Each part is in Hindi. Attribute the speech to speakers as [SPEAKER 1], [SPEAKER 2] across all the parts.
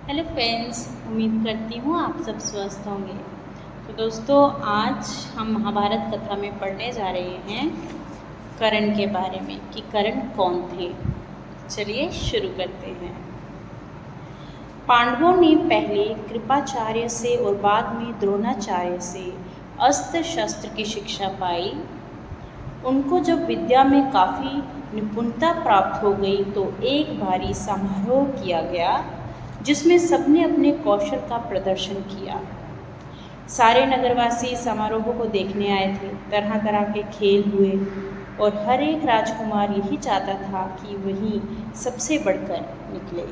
[SPEAKER 1] हेलो फ्रेंड्स, उम्मीद करती हूँ आप सब स्वस्थ होंगे। तो दोस्तों, आज हम महाभारत कथा में पढ़ने जा रहे हैं कर्ण के बारे में कि कर्ण कौन थे। चलिए शुरू करते हैं। पांडवों ने पहले कृपाचार्य से और बाद में द्रोणाचार्य से अस्त्र शस्त्र की शिक्षा पाई। उनको जब विद्या में काफ़ी निपुणता प्राप्त हो गई तो एक भारी समारोह किया गया जिसमें सबने अपने कौशल का प्रदर्शन किया। सारे नगरवासी समारोह को देखने आए थे। तरह तरह के खेल हुए और हर एक राजकुमार यही चाहता था कि वही सबसे बढ़कर निकले।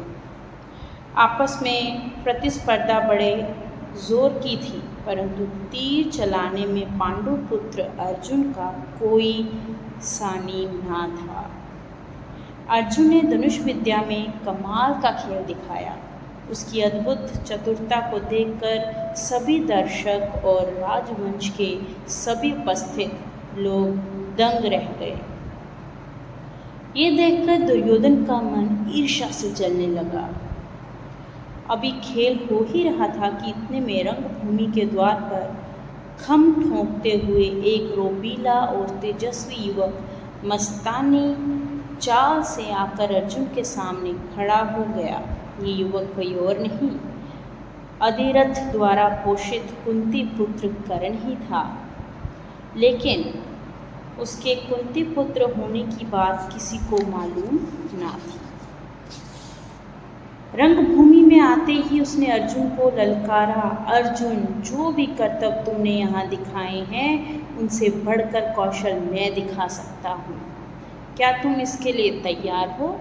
[SPEAKER 1] आपस में प्रतिस्पर्धा बड़े जोर की थी, परंतु तीर चलाने में पांडु पुत्र अर्जुन का कोई सानी ना था। अर्जुन ने धनुष विद्या में कमाल का खेल दिखाया। उसकी अद्भुत चतुरता को देखकर सभी दर्शक और राजवंश के सभी उपस्थित लोग दंग रह गए। ये देखकर दुर्योधन का मन ईर्ष्या से जलने लगा। अभी खेल हो ही रहा था कि इतने में रंगभूमि के द्वार पर खम ठोंकते हुए एक रोबीला और तेजस्वी युवक मस्तानी चाल से आकर अर्जुन के सामने खड़ा हो गया। ये युवक कोई और नहीं, अधिरथ द्वारा पोषित कुंती पुत्र कर्ण ही था। लेकिन उसके कुंती पुत्र होने की बात किसी को मालूम ना थी। रंगभूमि में आते ही उसने अर्जुन को ललकारा, अर्जुन, जो भी करतब तुमने यहाँ दिखाए हैं उनसे बढ़कर कौशल मैं दिखा सकता हूँ। क्या तुम इसके लिए तैयार हो?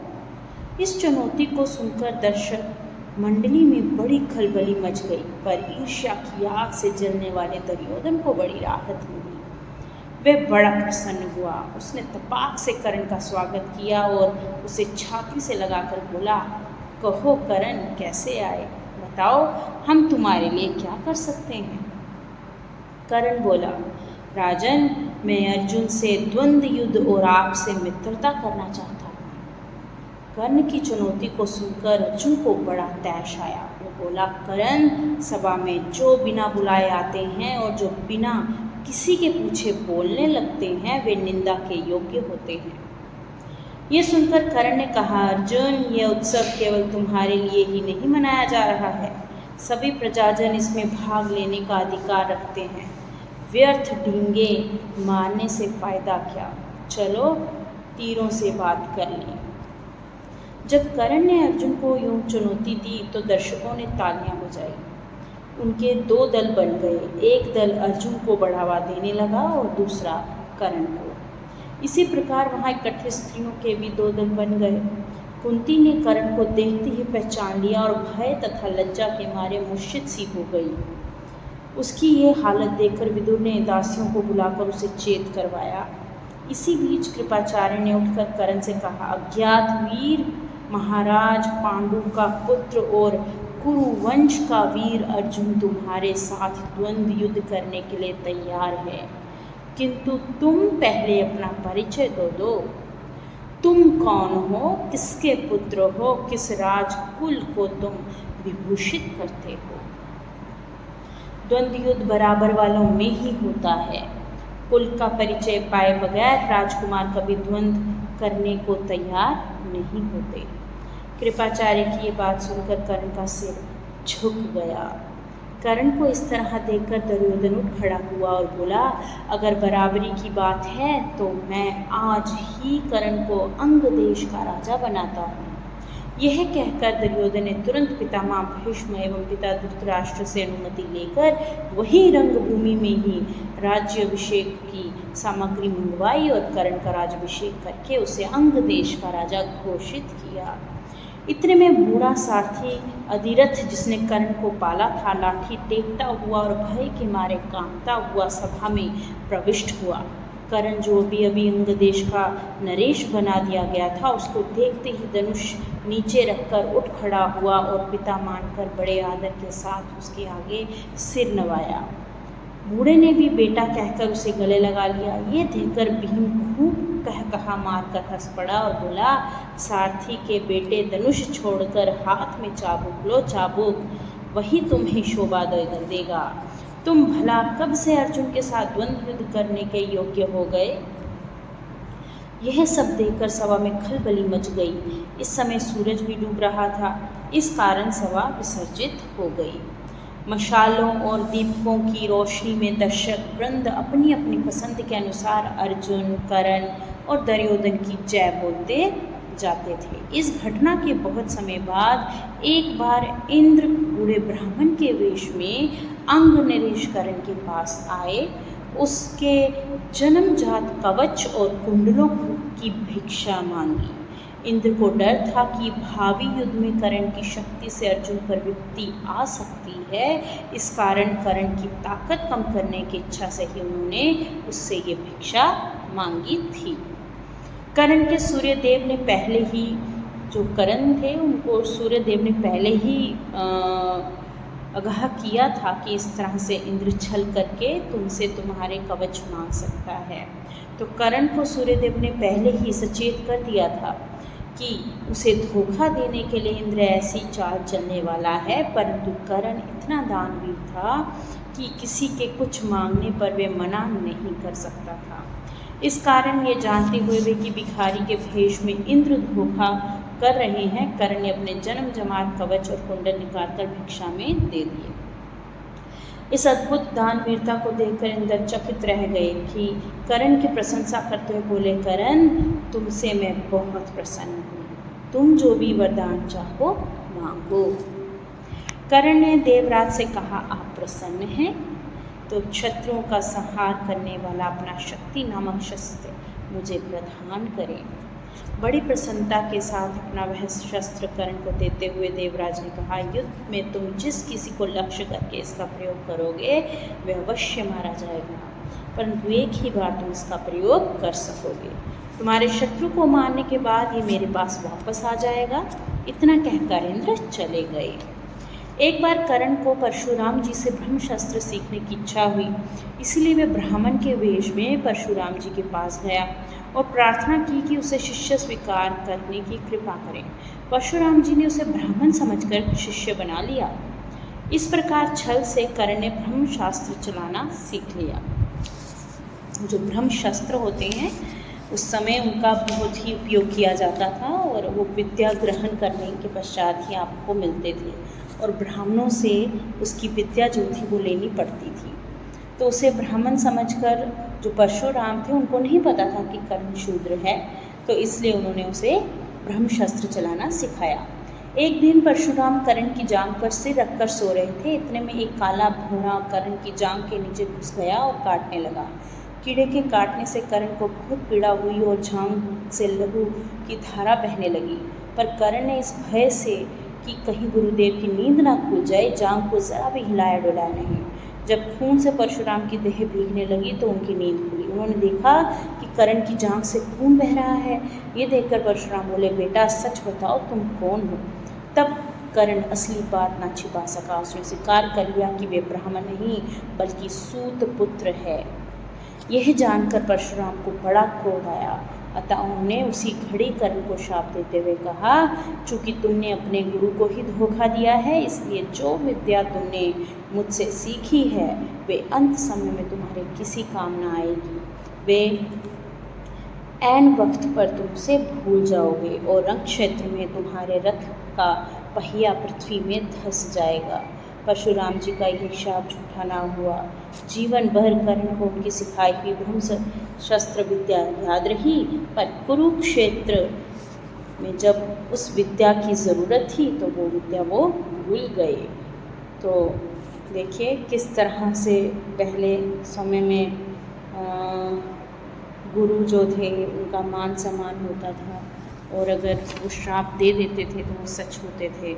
[SPEAKER 1] इस चुनौती को सुनकर दर्शक मंडली में बड़ी खलबली मच गई, पर ईर्ष्या की आग से जलने वाले दुर्योधन को बड़ी राहत मिली। वह बड़ा प्रसन्न हुआ। उसने तपाक से कर्ण का स्वागत किया और उसे छाती से लगाकर बोला, कहो कर्ण, कैसे आए? बताओ, हम तुम्हारे लिए क्या कर सकते हैं? कर्ण बोला, राजन, मैं अर्जुन से द्वंद्व युद्ध और आपसे मित्रता करना चाहता हूँ। कर्ण की चुनौती को सुनकर अर्जुन को बड़ा तैश आया। वो बोला, कर्ण, सभा में जो बिना बुलाए आते हैं और जो बिना किसी के पूछे बोलने लगते हैं वे निंदा के योग्य होते हैं। ये सुनकर कर्ण ने कहा, अर्जुन, ये उत्सव केवल तुम्हारे लिए ही नहीं मनाया जा रहा है। सभी प्रजाजन इसमें भाग लेने का अधिकार रखते हैं। व्यर्थ ढींगे मारने से फायदा क्या? चलो तीरों से बात कर लें। जब कर्ण ने अर्जुन को यूं चुनौती दी तो दर्शकों ने तालियां बजाई। उनके दो दल बन गए। एक दल अर्जुन को बढ़ावा देने लगा और दूसरा कर्ण को। इसी प्रकार वहां इकट्ठे स्त्रियों के भी दो दल बन गए। कुंती ने कर्ण को देखते ही पहचान लिया और भय तथा लज्जा के मारे मूर्छित सी हो गई। उसकी ये हालत देखकर विदुर ने दासियों को बुलाकर उसे चेत करवाया। इसी बीच कृपाचार्य ने उठकर कर्ण से कहा, अज्ञात वीर, महाराज पांडु का पुत्र और कुरुवंश का वीर अर्जुन तुम्हारे साथ द्वंद्व युद्ध करने के लिए तैयार है, किंतु तुम पहले अपना परिचय तो दो। तुम कौन हो? किसके पुत्र हो? किस राजकुल को तुम विभूषित करते हो? द्वंद्व युद्ध बराबर वालों में ही होता है। कुल का परिचय पाए बगैर राजकुमार कभी द्वंद्व करने को तैयार नहीं होते। कृपाचार्य की ये बात सुनकर कर्ण का सिर झुक गया। कर्ण को इस तरह देखकर दुर्योधन उठ खड़ा हुआ और बोला, अगर बराबरी की बात है तो मैं आज ही कर्ण को अंग देश का राजा बनाता हूँ। यह कहकर दुर्योधन ने तुरंत पितामह भीष्म एवं पिता धृतराष्ट्र से अनुमति लेकर वही रंगभूमि में ही राज्याभिषेक की सामग्री मंगवाई और कर्ण का राज्याभिषेक करके उसे अंग देश का राजा घोषित किया। इतने में बूढ़ा सारथी अधिरथ, जिसने कर्ण को पाला था, लाठी टेकता हुआ और भय के मारे कांपता हुआ सभा में प्रविष्ट हुआ। कर्ण, जो अभी अंग देश का नरेश बना दिया गया था, उसको देखते ही धनुष नीचे रखकर उठ खड़ा हुआ और पिता मानकर बड़े आदर के साथ उसके आगे सिर नवाया। बूढ़े ने भी बेटा कहकर उसे गले लगा लिया। ये देखकर भीम खूब कह कहा मारकर हंस पड़ा और बोला, सारथी के बेटे, धनुष छोड़कर हाथ में चाबुक लो, चाबुक वही तुम्हें शोभा देगा। तुम भला कब से अर्जुन के साथ द्वंद्व युद्ध करने के योग्य हो गए? यह सब देखकर सभा में खलबली मच गई। इस समय सूरज भी डूब रहा था, इस कारण सभा विसर्जित हो गई। मशालों और दीपकों की रोशनी में दर्शक वृंद अपनी अपनी पसंद के अनुसार अर्जुन, कर्ण और दुर्योधन की जय बोलते जाते थे। इस घटना के बहुत समय बाद एक बार इंद्र बूढ़े ब्राह्मण के वेश में अंग नरेश कर्ण के पास आए। उसके जन्मजात कवच और कुंडलों की भिक्षा मांगी। इंद्र को डर था कि भावी युद्ध में कर्ण की शक्ति से अर्जुन पर विपत्ति आ सकती है। इस कारण कर्ण की ताकत कम करने की इच्छा से ही उन्होंने उससे ये भिक्षा मांगी थी। कर्ण के सूर्यदेव ने पहले ही, जो कर्ण थे उनको सूर्यदेव ने पहले ही आगाह किया था कि इस तरह से इंद्र छल करके तुमसे तुम्हारे कवच मांग सकता है। तो कर्ण को सूर्यदेव ने पहले ही सचेत कर दिया था कि उसे धोखा देने के लिए इंद्र ऐसी चाल चलने वाला है। परंतु कर्ण इतना दानवीर था कि किसी के कुछ मांगने पर वे मना नहीं कर सकता था। इस कारण ये जानते हुए भी कि भिखारी के भेष में इंद्र धोखा कर रहे हैं, कर्ण ने अपने जन्म जमात कवच और कुंडल निकालकर भिक्षा में दे दिए। इस अद्भुत दानवीरता को देखकर इंद्र चकित रह गए कि कर्ण की प्रशंसा करते हुए बोले, कर्ण, तुमसे मैं बहुत प्रसन्न हूँ, तुम जो भी वरदान चाहो मांगो। कर्ण ने देवराज से कहा, आप प्रसन्न हैं तो शत्रुओं का संहार करने वाला अपना शक्ति नामक शस्त्र मुझे प्रदान करें। बड़ी प्रसन्नता के साथ अपना वह शस्त्र कर्ण को देते हुए देवराज ने कहा, युद्ध में तुम जिस किसी को लक्ष्य करके इसका प्रयोग करोगे वह अवश्य मारा जाएगा, परंतु एक ही बार तुम इसका प्रयोग कर सकोगे। तुम्हारे शत्रु को मारने के बाद ये मेरे पास वापस आ जाएगा। इतना कहकर इंद्र चले गए। एक बार कर्ण को परशुराम जी से ब्रह्मशस्त्र सीखने की इच्छा हुई, इसलिए वे ब्राह्मण के वेश में परशुराम जी के पास गया और प्रार्थना की कि उसे शिष्य स्वीकार करने की कृपा करें। परशुराम जी ने उसे ब्राह्मण समझकर शिष्य बना लिया। इस प्रकार छल से कर्ण ने ब्रह्मशास्त्र चलाना सीख लिया। जो ब्रह्मशस्त्र होते हैं उस समय उनका बहुत ही उपयोग किया जाता था और वो विद्या ग्रहण करने के पश्चात ही आपको मिलते थे और ब्राह्मणों से उसकी विद्या जो थी वो लेनी पड़ती थी। तो उसे ब्राह्मण समझकर जो परशुराम थे उनको नहीं पता था कि कर्ण शूद्र है, तो इसलिए उन्होंने उसे ब्रह्मशस्त्र चलाना सिखाया। एक दिन परशुराम कर्ण की जांघ पर सिर रखकर सो रहे थे। इतने में एक काला भौरा कर्ण की जांघ के नीचे घुस गया और काटने लगा। कीड़े के काटने से कर्ण को बहुत पीड़ा हुई और जांघ से लहू की धारा बहने लगी, पर कर्ण ने इस भय से कि कहीं गुरुदेव की नींद ना खुल जाए, जांघ को जरा भी हिलाया डुलाया नहीं। जब खून से परशुराम की देह भीगने लगी तो उनकी नींद खुली। उन्होंने देखा कि कर्ण की जांघ से खून बह रहा है। ये देखकर परशुराम बोले, बेटा सच बताओ तुम कौन हो? तब कर्ण असली बात ना छिपा सका। उसने स्वीकार कर लिया कि वे ब्राह्मण नहीं बल्कि सूत पुत्र है। यह जानकर परशुराम को बड़ा क्रोध आया, अतः उन्होंने उसी घड़ी कर्ण को शाप देते हुए कहा, चूँकि तुमने अपने गुरु को ही धोखा दिया है, इसलिए जो विद्या तुमने मुझसे सीखी है वे अंत समय में तुम्हारे किसी काम ना आएगी। वे ऐन वक्त पर तुमसे भूल जाओगे और रण क्षेत्र में तुम्हारे रथ का पहिया पृथ्वी में धंस जाएगा। परशुराम जी का यह शाप झूठा ना हुआ। जीवन भर कर्ण को उनकी सिखाई हुई ब्रह्मशस्त्र विद्या याद रही, पर कुरुक्षेत्र में जब उस विद्या की ज़रूरत थी तो वो विद्या वो भूल गए। तो देखिए किस तरह से पहले समय में गुरु जो थे उनका मान सम्मान होता था और अगर वो श्राप दे देते थे तो वो सच होते थे।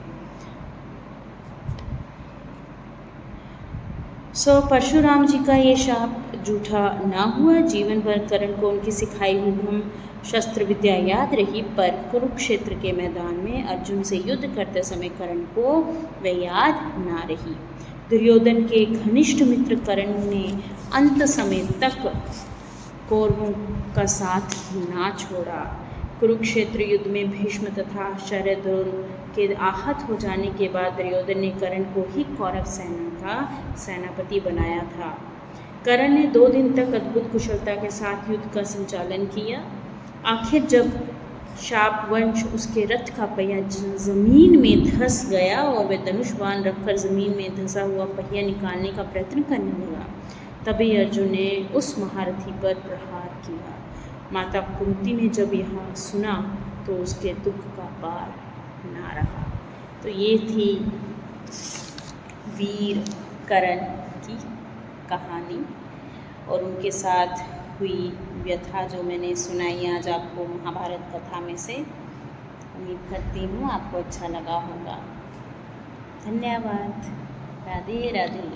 [SPEAKER 1] परशुराम जी का ये शाप झूठा ना हुआ। जीवन भर कर्ण को उनकी सिखाई हुई ब्रह्मशस्त्र विद्या याद रही, पर कुरुक्षेत्र के मैदान में अर्जुन से युद्ध करते समय कर्ण को वह याद ना रही। दुर्योधन के घनिष्ठ मित्र कर्ण ने अंत समय तक कौरवों का साथ ना छोड़ा। कुरुक्षेत्र युद्ध में भीष्म तथा आचार्य द्रोण के आहत हो जाने के बाद दुर्योधन ने कर्ण को ही कौरव सेना का सेनापति बनाया था। कर्ण ने 2 दिन तक अद्भुत कुशलता के साथ युद्ध का संचालन किया। आखिर जब शापवंश उसके रथ का पहिया जमीन में धंस गया और वह धनुष बाण रखकर जमीन में धंसा हुआ पहिया निकालने का प्रयत्न करने लगा, तभी अर्जुन ने उस महारथी पर प्रहार किया। माता कुंती ने जब यह सुना तो उसके दुख का पार ना रहा। तो ये थी वीर कर्ण की कहानी और उनके साथ हुई व्यथा जो मैंने सुनाई आज आपको महाभारत कथा में से। उम्मीद करती हूँ आपको अच्छा लगा होगा। धन्यवाद। राधे राधे।